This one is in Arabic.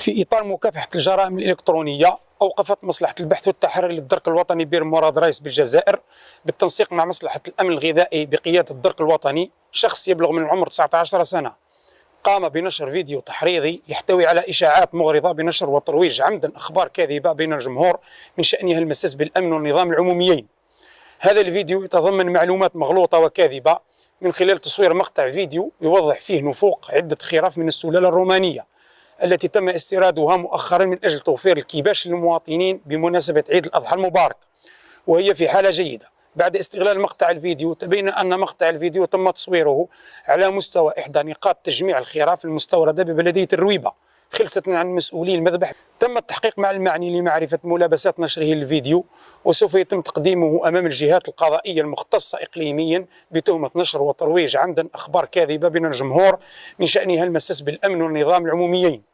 في إطار مكافحة الجرائم الإلكترونية، أوقفت مصلحة البحث والتحري للدرك الوطني بير مراد رئيس بالجزائر بالتنسيق مع مصلحة الأمن الغذائي بقيادة الدرك الوطني شخص يبلغ من العمر 19 سنة قام بنشر فيديو تحريضي يحتوي على إشاعات مغرضة بنشر وترويج عمدا أخبار كاذبة بين الجمهور من شأنها المساس بالأمن والنظام العموميين. هذا الفيديو يتضمن معلومات مغلوطة وكاذبة من خلال تصوير مقطع فيديو يوضح فيه نفوق عدة خراف من السلالة الرومانية التي تم استيرادها مؤخرا من أجل توفير الكباش للمواطنين بمناسبة عيد الأضحى المبارك، وهي في حالة جيدة. بعد استغلال مقطع الفيديو تبين أن مقطع الفيديو تم تصويره على مستوى إحدى نقاط تجميع الخراف المستوردة ببلدية الرويبة خلصة عن مسؤولي المذبح. تم التحقيق مع المعني لمعرفة ملابسات نشره للفيديو، وسوف يتم تقديمه أمام الجهات القضائية المختصة إقليميا بتهمة نشر وترويج عمدا أخبار كاذبة بين الجمهور من شأنها المساس بالأمن والنظام العموميين.